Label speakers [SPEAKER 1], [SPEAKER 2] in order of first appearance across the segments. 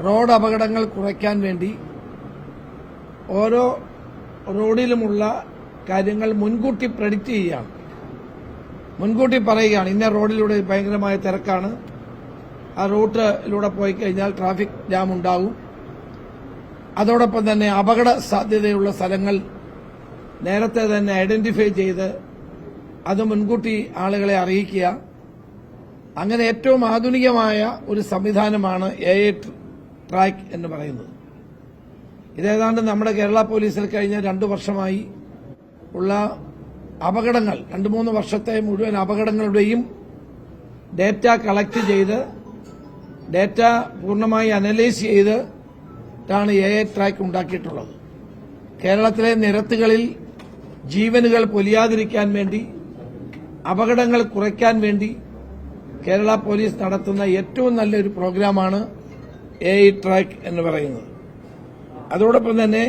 [SPEAKER 1] Road അപകടങ്ങൾ കുറയ്ക്കാൻ വേണ്ടി ഓരോ റോഡിലുമുള്ള കാര്യങ്ങൾ മുൻകൂട്ടി പ്രെഡിക്റ്റ് ചെയ്യുകയാണ്. മുൻകൂട്ടി പറയുകയാണ്, ഇന്ന റോഡിലൂടെ ഭയങ്കരമായ തിരക്കാണ്, ആ റൂട്ടിലൂടെ പോയി കഴിഞ്ഞാൽ ട്രാഫിക് ജാം ഉണ്ടാകും. അതോടൊപ്പം തന്നെ അപകട സാധ്യതയുള്ള സ്ഥലങ്ങൾ നേരത്തെ തന്നെ ഐഡന്റിഫൈ ചെയ്ത് അത് മുൻകൂട്ടി ആളുകളെ അറിയിക്കുക. അങ്ങനെ ഏറ്റവും ആധുനികമായ ഒരു സംവിധാനമാണ് AI ട്രാക്ക് എന്ന് പറയുന്നത്. ഇതേതാണ്ട് നമ്മുടെ കേരള പോലീസിൽ കഴിഞ്ഞ 2 വർഷമായി ഉള്ള അപകടങ്ങൾ, 2-3 വർഷത്തെ മുഴുവൻ അപകടങ്ങളുടെയും ഡേറ്റ കളക്ട് ചെയ്ത് ഡേറ്റ പൂർണ്ണമായി അനലൈസ് ചെയ്തിട്ടാണ് AI ട്രാക്ക് ഉണ്ടാക്കിയിട്ടുള്ളത്. കേരളത്തിലെ നിരത്തുകളിൽ ജീവനുകൾ പൊലിയാതിരിക്കാൻ വേണ്ടി, അപകടങ്ങൾ കുറയ്ക്കാൻ വേണ്ടി കേരള പോലീസ് നടത്തുന്ന ഏറ്റവും നല്ലൊരു പ്രോഗ്രാമാണ് AI ട്രാക്ക് എന്ന് പറയുന്നത്. അതോടൊപ്പം തന്നെ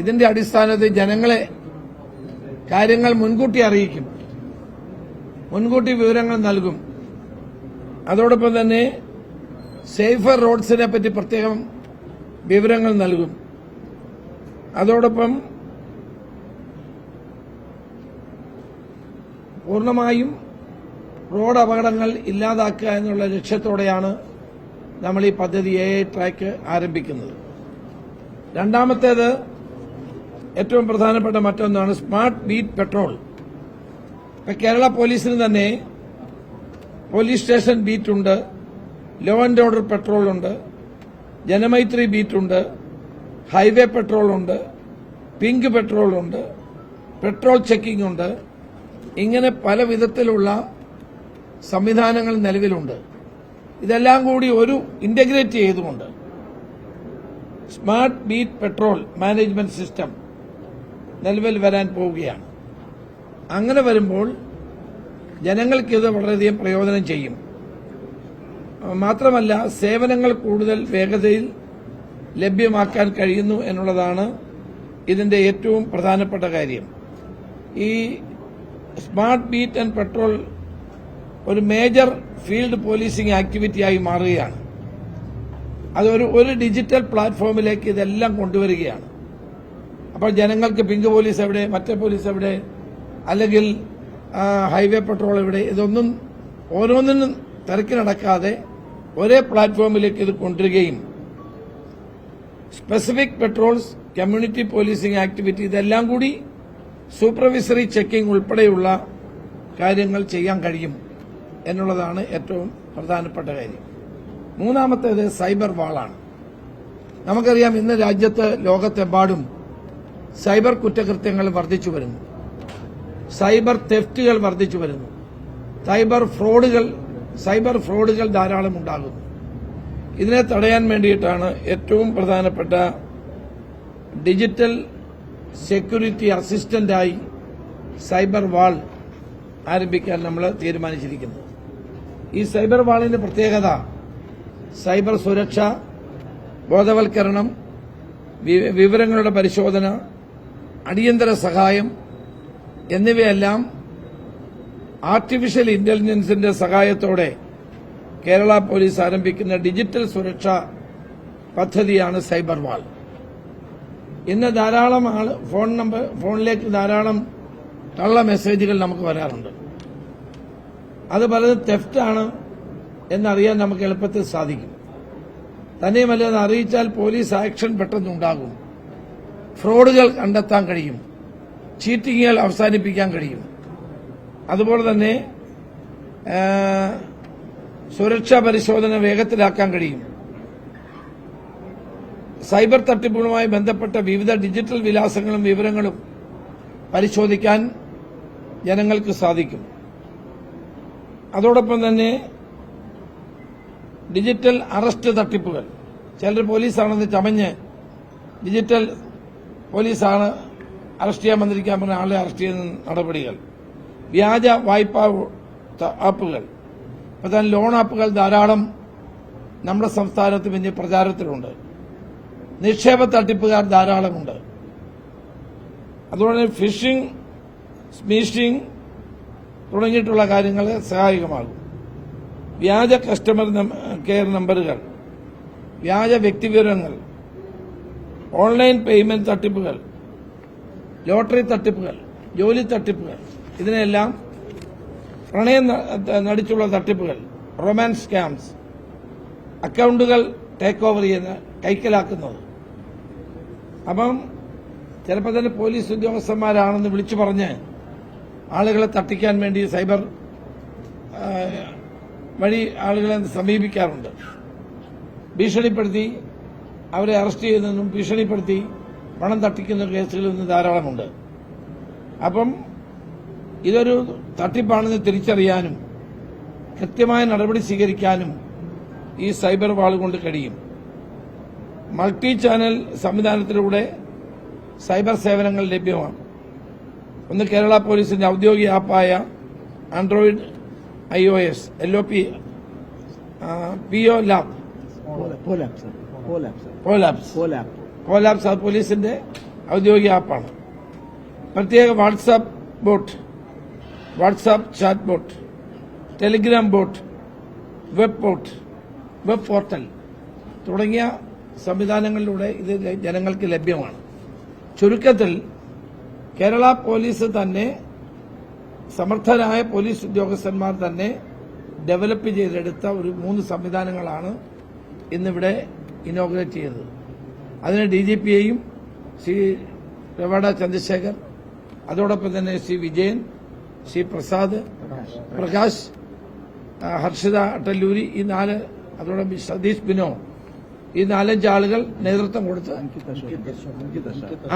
[SPEAKER 1] ഇതിന്റെ അടിസ്ഥാനത്തിൽ ജനങ്ങളെ കാര്യങ്ങൾ മുൻകൂട്ടി അറിയിക്കും, മുൻകൂട്ടി വിവരങ്ങൾ നൽകും. അതോടൊപ്പം തന്നെ സേഫർ റോഡ്സിനെ പറ്റി പ്രത്യേകം വിവരങ്ങൾ നൽകും. അതോടൊപ്പം പൂർണ്ണമായും റോഡ് അപകടങ്ങൾ ഇല്ലാതാക്കുക എന്നുള്ള ലക്ഷ്യത്തോടെയാണ് നമ്മൾ ഈ പദ്ധതി AI ട്രാക്ക് ആരംഭിക്കുന്നത്. രണ്ടാമത്തേത് ഏറ്റവും പ്രധാനപ്പെട്ട മറ്റൊന്നാണ് സ്മാർട്ട് ബീറ്റ് പെട്രോൾ. കേരള പോലീസിന് തന്നെ പോലീസ് സ്റ്റേഷൻ ബീറ്റുണ്ട്, ലോ ആൻഡ് ഓർഡർ പെട്രോൾ ഉണ്ട്, ജനമൈത്രി ബീറ്റുണ്ട്, ഹൈവേ പെട്രോൾ ഉണ്ട്, പിങ്ക് പെട്രോൾ ഉണ്ട്, പെട്രോൾ ചെക്കിംഗ് ഉണ്ട്. ഇങ്ങനെ പല വിധത്തിലുള്ള സംവിധാനങ്ങൾ നിലവിലുണ്ട്. ഇതെല്ലാം കൂടി ഒരു ഇന്റഗ്രേറ്റ് ചെയ്തുകൊണ്ട് smart beat petrol management system നിലവിൽ വരാൻ പോവുകയാണ്. അങ്ങനെ വരുമ്പോൾ ജനങ്ങൾക്കിത് വളരെയധികം പ്രയോജനം ചെയ്യും. മാത്രമല്ല, സേവനങ്ങൾ കൂടുതൽ വേഗതയിൽ ലഭ്യമാക്കാൻ കഴിയുന്നു എന്നുള്ളതാണ് ഇതിന്റെ ഏറ്റവും പ്രധാനപ്പെട്ട കാര്യം. ഈ സ്മാർട്ട് ബീറ്റ് ആൻഡ് പെട്രോൾ ഒരു മേജർ ഫീൽഡ് പോലീസിംഗ് ആക്ടിവിറ്റിയായി മാറുകയാണ്. അത് ഒരു ഡിജിറ്റൽ പ്ലാറ്റ്ഫോമിലേക്ക് ഇതെല്ലാം കൊണ്ടുവരികയാണ്. അപ്പോൾ ജനങ്ങൾക്ക് പിങ്ക് പോലീസ് എവിടെ, മറ്റേ പോലീസ് എവിടെ, അല്ലെങ്കിൽ ഹൈവേ പെട്രോൾ എവിടെ, ഇതൊന്നും ഓരോന്നിനും തിരക്കി നടക്കാതെ ഒരേ പ്ലാറ്റ്ഫോമിലേക്ക് ഇത് കൊണ്ടുവരികയും specific petrols, community policing activity, ഇതെല്ലാം കൂടി സൂപ്പർവിസറി ചെക്കിംഗ് ഉൾപ്പെടെയുള്ള കാര്യങ്ങൾ ചെയ്യാൻ കഴിയും എന്നുള്ളതാണ് ഏറ്റവും പ്രധാനപ്പെട്ട കാര്യം. മൂന്നാമത്തേത് സൈബർ വാളാണ്. നമുക്കറിയാം, ഇന്ന് രാജ്യത്ത് ലോകത്തെമ്പാടും സൈബർ കുറ്റകൃത്യങ്ങൾ വർദ്ധിച്ചു വരുന്നു, സൈബർ തെഫ്റ്റുകൾ വർദ്ധിച്ചു വരുന്നു, സൈബർ ഫ്രോഡുകൾ ധാരാളം ഉണ്ടാകുന്നു. ഇതിനെ തടയാൻ വേണ്ടിയിട്ടാണ് ഏറ്റവും പ്രധാനപ്പെട്ട ഡിജിറ്റൽ സെക്യൂരിറ്റി അസിസ്റ്റന്റായി സൈബർ വാൾ ആരംഭിക്കാൻ നമ്മൾ തീരുമാനിച്ചിരിക്കുന്നത്. ഈ സൈബർ വാളിന്റെ പ്രത്യേകത സൈബർ സുരക്ഷ, ബോധവൽക്കരണം, വിവരങ്ങളുടെ പരിശോധന, അടിയന്തര സഹായം എന്നിവയെല്ലാം ആർട്ടിഫിഷ്യൽ ഇന്റലിജൻസിന്റെ സഹായത്തോടെ കേരള പോലീസ് ആരംഭിക്കുന്ന ഡിജിറ്റൽ സുരക്ഷാ പദ്ധതിയാണ് സൈബർ വാൾ. ഇന്ന് ധാരാളം ഫോണിലേക്ക് ധാരാളം കള്ള മെസ്സേജുകൾ നമുക്ക് വരാറുണ്ട്. അത് പലതും തെഫ്റ്റാണ് എന്നറിയാൻ നമുക്ക് എളുപ്പത്തിൽ സാധിക്കും. തന്നെയുമല്ല, അത് അറിയിച്ചാൽ പോലീസ് ആക്ഷൻ പെട്ടെന്നുണ്ടാകും, ഫ്രോഡുകൾ കണ്ടെത്താൻ കഴിയും, ചീറ്റിങ്ങുകൾ അവസാനിപ്പിക്കാൻ കഴിയും. അതുപോലെ തന്നെ സുരക്ഷാ പരിശോധന വേഗത്തിലാക്കാൻ കഴിയും. സൈബർ തട്ടിപ്പുകളുമായി ബന്ധപ്പെട്ട വിവിധ ഡിജിറ്റൽ വിലാസങ്ങളും വിവരങ്ങളും പരിശോധിക്കാൻ ജനങ്ങൾക്ക് സാധിക്കും. അതോടൊപ്പം തന്നെ ഡിജിറ്റൽ അറസ്റ്റ് തട്ടിപ്പുകൾ, ചിലർ പോലീസാണെന്ന് ചമഞ്ഞ് ഡിജിറ്റൽ പോലീസാണ് അറസ്റ്റ് ചെയ്യാൻ വന്നിരിക്കാൻ പറഞ്ഞ ആളെ അറസ്റ്റ് ചെയ്യുന്ന നടപടികൾ, വ്യാജ വായ്പാ ആപ്പുകൾ, പ്രധാന ലോൺ ആപ്പുകൾ ധാരാളം നമ്മുടെ സംസ്ഥാനത്ത് വലിയ പ്രചാരത്തിലുണ്ട്. നിക്ഷേപ തട്ടിപ്പുകാർ ധാരാളമുണ്ട്. അതുപോലെ ഫിഷിംഗ്, സ്മീഷിംഗ് തുടങ്ങിയിട്ടുള്ള കാര്യങ്ങൾ സഹായകമാകും. വ്യാജ കസ്റ്റമർ കെയർ നമ്പറുകൾ, വ്യാജ വ്യക്തിവിവരങ്ങൾ, ഓൺലൈൻ പേയ്മെന്റ് തട്ടിപ്പുകൾ, ലോട്ടറി തട്ടിപ്പുകൾ, ജോലി തട്ടിപ്പുകൾ, ഇതിനെല്ലാം പ്രണയം നടിച്ചുള്ള തട്ടിപ്പുകൾ, റൊമാൻസ് സ്കാംസ്, അക്കൌണ്ടുകൾ ടേക്ക് ഓവർ ചെയ്യുന്ന കൈക്കലാക്കുന്നത്. അപ്പം ചിലപ്പോൾ തന്നെ പോലീസ് ഉദ്യോഗസ്ഥന്മാരാണെന്ന് വിളിച്ചു പറഞ്ഞ് ആളുകളെ തട്ടിക്കാൻ വേണ്ടി സൈബർ വഴി ആളുകളെ സമീപിക്കാറുണ്ട്. ഭീഷണിപ്പെടുത്തി അവരെ അറസ്റ്റ് ചെയ്യുന്നതും ഭീഷണിപ്പെടുത്തി പണം തട്ടിക്കുന്ന കേസുകൾ ഇന്ന് ധാരാളമുണ്ട്. അപ്പം ഇതൊരു തട്ടിപ്പാണെന്ന് തിരിച്ചറിയാനും കൃത്യമായ നടപടി സ്വീകരിക്കാനും ഈ സൈബർ വാൾ കൊണ്ട് കഴിയും. മൾട്ടി ചാനൽ സംവിധാനത്തിലൂടെ സൈബർ സേവനങ്ങൾ ലഭ്യമാണ്. ഒന്ന് കേരള പോലീസിന്റെ ഔദ്യോഗിക ആപ്പായ ആൻഡ്രോയിഡ് iOS LOP PO ലാബ് പോലീസിന്റെ ഔദ്യോഗിക ആപ്പാണ്. പ്രത്യേക WhatsApp bot, WhatsApp chat bot, Telegram bot, web portal തുടങ്ങിയ സംവിധാനങ്ങളിലൂടെ ഇത് ജനങ്ങൾക്ക് ലഭ്യമാണ്. ചുരുക്കത്തിൽ കേരള പോലീസ് തന്നെ, സമർത്ഥരായ പോലീസ് ഉദ്യോഗസ്ഥന്മാർ തന്നെ ഡെവലപ്പ് ചെയ്തെടുത്ത ഒരു 3 സംവിധാനങ്ങളാണ് ഇന്നിവിടെ ഇനോഗ്രേറ്റ് ചെയ്തത്. അതിന് DGPയെയും ശ്രീ രവാഡ ചന്ദ്രശേഖർ, അതോടൊപ്പം തന്നെ ശ്രീ വിജയൻ, ശ്രീ പ്രകാശ്, ഹർഷിത അട്ടല്ലൂരി, ഈ 4, അതോടൊപ്പം സതീഷ് ബിനോ, ഈ 4-5 ആളുകൾ നേതൃത്വം കൊടുത്ത്,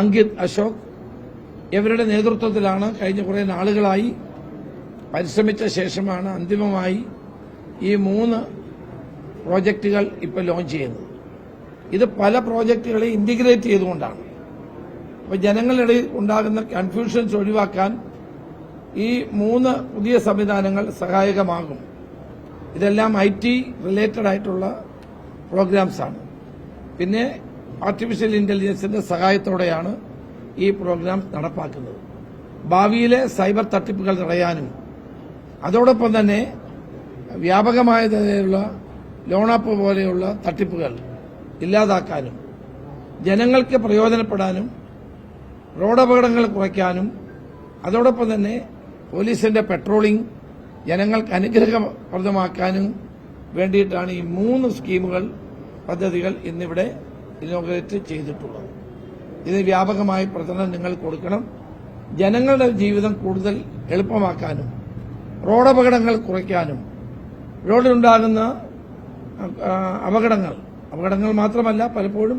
[SPEAKER 1] അങ്കിത് അശോക്, ഇവരുടെ നേതൃത്വത്തിലാണ് കഴിഞ്ഞ കുറെ നാളുകളായി പരിശ്രമിച്ച ശേഷമാണ് അന്തിമമായി ഈ 3 പ്രോജക്റ്റുകൾ ഇപ്പോൾ ലോഞ്ച് ചെയ്യുന്നത്. ഇത് പല പ്രോജക്റ്റുകളെ ഇന്റഗ്രേറ്റ് ചെയ്തുകൊണ്ടാണ്. അപ്പോൾ ജനങ്ങളുടെ ഉണ്ടാകുന്ന കൺഫ്യൂഷൻസ് ഒഴിവാക്കാൻ ഈ 3 പുതിയ സംവിധാനങ്ങൾ സഹായകമാകും. ഇതെല്ലാം IT റിലേറ്റഡ് ആയിട്ടുള്ള പ്രോഗ്രാംസാണ്. പിന്നെ ആർട്ടിഫിഷ്യൽ ഇന്റലിജൻസിന്റെ സഹായത്തോടെയാണ് ഈ പ്രോഗ്രാം നടപ്പാക്കുന്നത്. ഭാവിയിലെ സൈബർ തട്ടിപ്പുകൾ തടയാനും അതോടൊപ്പം തന്നെ വ്യാപകമായ തരത്തിലുള്ള ലോണാപ്പ് പോലെയുള്ള തട്ടിപ്പുകൾ ഇല്ലാതാക്കാനും ജനങ്ങൾക്ക് പ്രയോജനപ്പെടാനും റോഡപകടങ്ങൾ കുറയ്ക്കാനും അതോടൊപ്പം തന്നെ പോലീസിന്റെ പെട്രോളിംഗ് ജനങ്ങൾക്ക് അനുഗ്രഹപ്രദമാക്കാനും വേണ്ടിയിട്ടാണ് ഈ 3 സ്കീമുകൾ, പദ്ധതികൾ ഇന്നിവിടെ ഇനോഗ്രേറ്റ് ചെയ്തിട്ടുള്ളത്. ഇത് വ്യാപകമായി പ്രചരണം നിങ്ങൾ കൊടുക്കണം. ജനങ്ങളുടെ ജീവിതം കൂടുതൽ എളുപ്പമാക്കാനും റോഡപകടങ്ങൾ കുറയ്ക്കാനും റോഡിലുണ്ടാകുന്ന അപകടങ്ങൾ മാത്രമല്ല, പലപ്പോഴും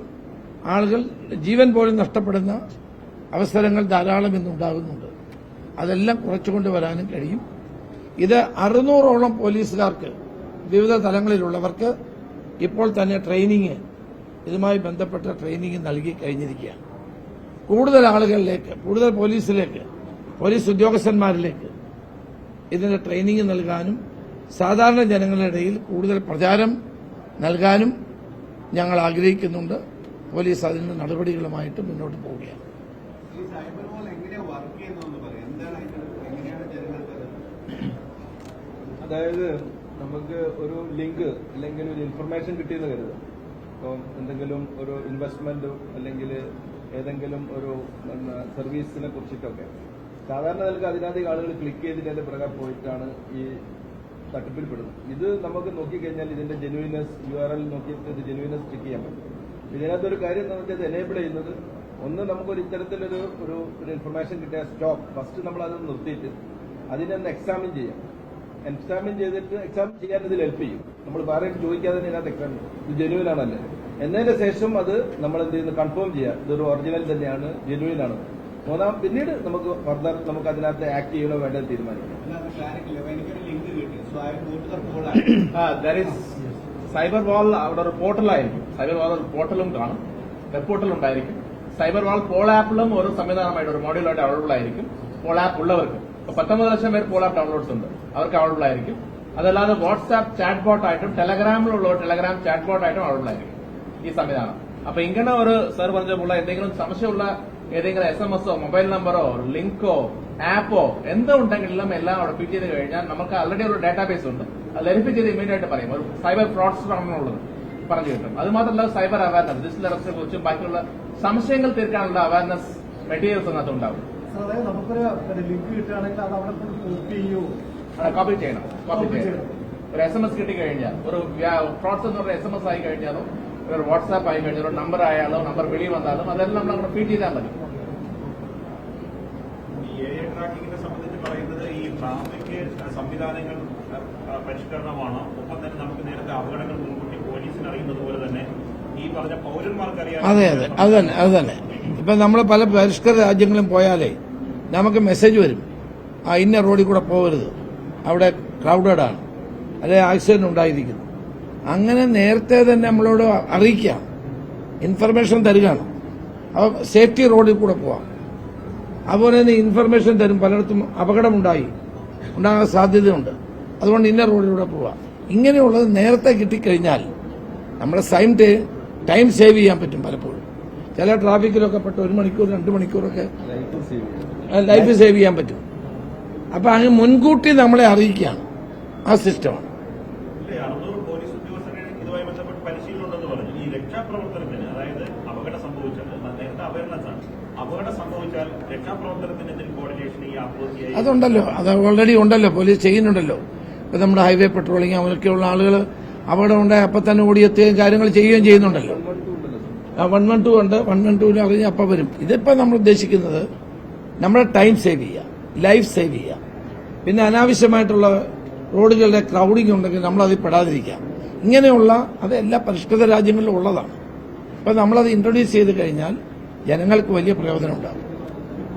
[SPEAKER 1] ആളുകൾ ജീവൻ പോലും നഷ്ടപ്പെടുന്ന അവസരങ്ങൾ ധാരാളം ഇന്നുണ്ടാകുന്നുണ്ട്. അതെല്ലാം കുറച്ചുകൊണ്ടുവരാനും കഴിയും. ഇത് 600ഓളം പോലീസുകാർക്ക്, വിവിധ തലങ്ങളിലുള്ളവർക്ക് ഇപ്പോൾ തന്നെ ട്രെയിനിങ്, ഇതുമായി ബന്ധപ്പെട്ട ട്രെയിനിങ് നൽകി കഴിഞ്ഞിരിക്കുകയാണ്. കൂടുതൽ ആളുകളിലേക്ക്, കൂടുതൽ പോലീസ് ഉദ്യോഗസ്ഥന്മാരിലേക്ക് ഇതിന്റെ ട്രെയിനിങ് നൽകാനും സാധാരണ ജനങ്ങളുടെ ഇടയിൽ കൂടുതൽ പ്രചാരം നൽകാനും ഞങ്ങൾ ആഗ്രഹിക്കുന്നുണ്ട്. പോലീസ് അതിന്റെ നടപടികളുമായിട്ട് മുന്നോട്ട് പോവുകയാണ്.
[SPEAKER 2] അതായത് നമുക്ക് ഒരു ലിങ്ക് അല്ലെങ്കിൽ ഒരു ഇൻഫർമേഷൻ കിട്ടിയെന്ന് കരുതുക. ഇപ്പം എന്തെങ്കിലും ഒരു ഇൻവെസ്റ്റ്മെന്റ് അല്ലെങ്കിൽ ഏതെങ്കിലും ഒരു സർവീസിനെ കുറിച്ചിട്ടൊക്കെ സാധാരണ നിലക്ക് അതിനകത്തേക്ക് ആളുകൾ ക്ലിക്ക് ചെയ്തിട്ട് അതിന്റെ പ്രകാരം പോയിട്ടാണ് ഈ തട്ടിപ്പിൽപ്പെടുന്നത്. ഇത് നമുക്ക് നോക്കിക്കഴിഞ്ഞാൽ ഇതിന്റെ ജെന്യൂനെസ് URL നോക്കിയിട്ട് ഇത് ജെന്യൂനെസ് ചെക്ക് ചെയ്യാൻ പറ്റും. ഇതിനകത്തൊരു കാര്യം എന്ന് വെച്ചാൽ എനേബിൾ ചെയ്യുന്നത്, ഒന്ന് നമുക്കൊരു ഇത്തരത്തിലൊരു ഒരു ഇൻഫർമേഷൻ കിട്ടിയ സ്റ്റോപ്പ് ഫസ്റ്റ് നമ്മൾ അത് നിർത്തിയിട്ട് അതിനൊന്ന് എക്സാമിൻ ചെയ്യാം. എക്സാമിൻ ചെയ്തിട്ട് എക്സാമിൻ ചെയ്യാൻ ഇതിൽ ഹെൽപ്പ് ചെയ്യും. നമ്മൾ വേറെ ചോദിക്കാതെ തന്നെ ഇതിനകത്ത് എക്സാമിൻ ഇത് ജെന്യൂൻ ആണല്ലേ. എന്നതിന് ശേഷം അത് നമ്മൾ എന്ത് ചെയ്യുന്നു, കൺഫേം ചെയ്യാം ഇതൊരു ഒറിജിനൽ തന്നെയാണ്, ജെന്യൂൻ ആണ്. പിന്നീട് നമുക്ക് ഫർദർ നമുക്ക് അതിനകത്ത് ആക്ട് ചെയ്യണോ വേണ്ടത് തീരുമാനിക്കാം.
[SPEAKER 3] സൈബർ വാൾ അവിടെ ഒരു പോർട്ടലായിരിക്കും. സൈബർ വാൾ ഒരു പോർട്ടലും കാണും, വെബ് പോർട്ടൽ ഉണ്ടായിരിക്കും. സൈബർ വാൾ പോൾ ആപ്പിലും ഒരു സംവിധാനമായിട്ട് ഒരു മോഡ്യൂളായിട്ട് അവൈലബിൾ ആയിരിക്കും. പോൾ ആപ്പ് ഉള്ളവർക്ക് 19 ലക്ഷം പേര് പോൾ ആപ്പ് ഡൗൺലോഡ്സ് ഉണ്ട്, അവർക്ക് അവൈലബിൾ ആയിരിക്കും. അതല്ലാതെ വാട്സ്ആപ്പ് ചാറ്റ് ബോട്ടായിട്ടും ടെലഗ്രാമിലുള്ളവർ ടെലഗ്രാം ചാറ്റ് ബോട്ടായിട്ടും അവൈലബിൾ ആയിരിക്കും ഈ സംവിധാനം. അപ്പൊ ഇങ്ങനെ ഒരു സർ പറഞ്ഞ എന്തെങ്കിലും സംശയമുള്ള ഏതെങ്കിലും SMS മൊബൈൽ നമ്പറോ ലിങ്കോ ആപ്പോ എന്തോ ഉണ്ടെങ്കിലും എല്ലാം അവിടെ ഫിറ്റ് ചെയ്ത് കഴിഞ്ഞാൽ നമുക്ക് ആൾറെഡി ഒരു ഡാറ്റാബേസ് ഉണ്ട്. അത് വെരിഫൈ ചെയ്ത് ഇമീഡിയറ്റ് ആയിട്ട് പറയും ഒരു സൈബർ ഫ്രോഡ്സ്റ്റർ ആണെന്നുള്ളത്. പറഞ്ഞു കിട്ടും. അത് മാത്രമല്ല സൈബർ അവയർനെസ്, ഡിജിറ്റൽ അറസ്റ്റിനെ കുറിച്ചും ബാക്കിയുള്ള സംശയങ്ങൾ തീർക്കാനുള്ള അവയർനെസ് മെറ്റീരിയൽസ് അതിനകത്ത് ഉണ്ടാവും.
[SPEAKER 4] അതായത് നമുക്കൊരു ലിങ്ക് കിട്ടുകയാണെങ്കിൽ അത് അവിടെ കോപ്പി ചെയ്യൂ,
[SPEAKER 3] കോപ്പി ചെയ്യണം. ഒരു SMS കിട്ടിക്കഴിഞ്ഞാൽ, ഒരു ഫ്രോഡ്സ് എന്ന് പറഞ്ഞ SMS ആയി കഴിഞ്ഞാലും ഒരു വാട്സാപ്പ് ആയി കഴിഞ്ഞാലും ഒരു നമ്പർ ആയാലോ നമ്പർ വെളിയിൽ വന്നാലും അതെല്ലാം നമ്മൾ അങ്ങനെ ഫീഡ് ചെയ്താൽ മതി.
[SPEAKER 5] ട്രാക്കിങ്ങിനെ സംബന്ധിച്ച് പറയുന്നത് ഈ ട്രാഫിക് സംവിധാനങ്ങൾ പരിഷ്കരണമാണ്. ഒപ്പം തന്നെ നമുക്ക് നേരത്തെ അപകടങ്ങൾ മുൻകൂട്ടി പോലീസിന് അറിയുന്നത് പോലെ തന്നെ ഈ പറഞ്ഞ പൌരന്മാർക്ക് അറിയാം.
[SPEAKER 1] അതെ അത് തന്നെ ഇപ്പൊ നമ്മൾ പല പരിഷ്കൃത രാജ്യങ്ങളും പോയാലേ നമുക്ക് മെസ്സേജ് വരും, ഇന്ന റോഡിൽ കൂടെ പോകരുത്, അവിടെ ക്രൗഡഡ് ആണ്, അല്ലെ ആക്സിഡന്റ് ഉണ്ടായിരിക്കുന്നു. അങ്ങനെ നേരത്തെ തന്നെ നമ്മളോട് അറിയിക്കാം, ഇൻഫർമേഷൻ തരികയാണ്. അപ്പോൾ സേഫ്റ്റി റോഡിൽ കൂടെ പോവാം. അതുപോലെ തന്നെ ഇൻഫർമേഷൻ തരും, പലയിടത്തും അപകടമുണ്ടാകാൻ സാധ്യതയുണ്ട്, അതുകൊണ്ട് ഇന്ന റോഡിലൂടെ പോവാം. ഇങ്ങനെയുള്ളത് നേരത്തെ കിട്ടിക്കഴിഞ്ഞാൽ നമ്മുടെ ടൈം സേവ് ചെയ്യാൻ പറ്റും. പലപ്പോഴും ചില ട്രാഫിക്കിലൊക്കെ പെട്ട് 1 മണിക്കൂർ 2 മണിക്കൂറൊക്കെ ലൈഫ് സേവ് ചെയ്യാൻ പറ്റും. അപ്പൊ അങ്ങ് മുൻകൂട്ടി നമ്മളെ അറിയിക്കുകയാണ്, ആ സിസ്റ്റമാണ്.
[SPEAKER 5] 600 പോലീസ് ഉദ്യോഗസ്ഥരെ ഇതുമായി ബന്ധപ്പെട്ട് പരിശീലനം ഉണ്ടെന്ന് പറഞ്ഞു. ഈ രക്ഷാപ്രവർത്തനത്തിന്, അതായത് അപകടം സംഭവിച്ചാൽ നേരത്തെ അവയർനെസ് ആണ്, അപകടം സംഭവിച്ചാൽ രക്ഷാപ്രവർത്തനത്തിന് എന്തെങ്കിലും കോർഡിനേഷൻ ഈ ആപ്രോച്ച്
[SPEAKER 1] അതുണ്ടല്ലോ, അത് ഓൾറെഡി ഉണ്ടല്ലോ, പോലീസ് ചെയ്യുന്നുണ്ടല്ലോ. ഇപ്പൊ നമ്മുടെ ഹൈവേ പെട്രോളിംഗ് അവരൊക്കെയുള്ള ആളുകൾ അപകടം ഉണ്ടായി അപ്പൊ തന്നെ ഓടിയെത്തുകയും കാര്യങ്ങൾ ചെയ്യുകയും ചെയ്യുന്നുണ്ടല്ലോ. 112 ഉണ്ട്, 112 അറിഞ്ഞ് അപ്പം വരും. ഇതിപ്പോ നമ്മൾ ഉദ്ദേശിക്കുന്നത് നമ്മുടെ ടൈം സേവ് ചെയ്യുക, ലൈഫ് സേവ് ചെയ്യുക. പിന്നെ അനാവശ്യമായിട്ടുള്ള റോഡുകളുടെ ക്രൗഡിംഗ് ഉണ്ടെങ്കിൽ നമ്മൾ അതിൽ പെടാതിരിക്കാം. ഇങ്ങനെയുള്ള അത് എല്ലാ പരിഷ്കൃത രാജ്യങ്ങളിലും ഉള്ളതാണ്. അപ്പൊ നമ്മളത് ഇൻട്രൊഡ്യൂസ് ചെയ്ത് കഴിഞ്ഞാൽ ജനങ്ങൾക്ക് വലിയ പ്രയോജനം ഉണ്ടാകും.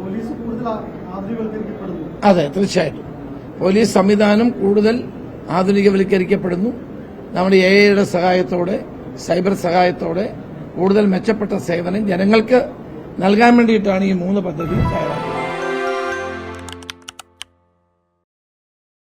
[SPEAKER 4] പോലീസ് കൂടുതൽ ആധുനികവൽക്കരിക്കപ്പെടുന്നു.
[SPEAKER 1] അതെ, തീർച്ചയായിട്ടും പോലീസ് സംവിധാനം കൂടുതൽ ആധുനികവൽക്കരിക്കപ്പെടുന്നു. നമ്മുടെ AI സഹായത്തോടെ, സൈബർ സഹായത്തോടെ കൂടുതൽ മെച്ചപ്പെട്ട സേവനം ജനങ്ങൾക്ക് നൽകാൻ വേണ്ടിയിട്ടാണ് ഈ 3 പദ്ധതി തയ്യാറാക്കുന്നത്.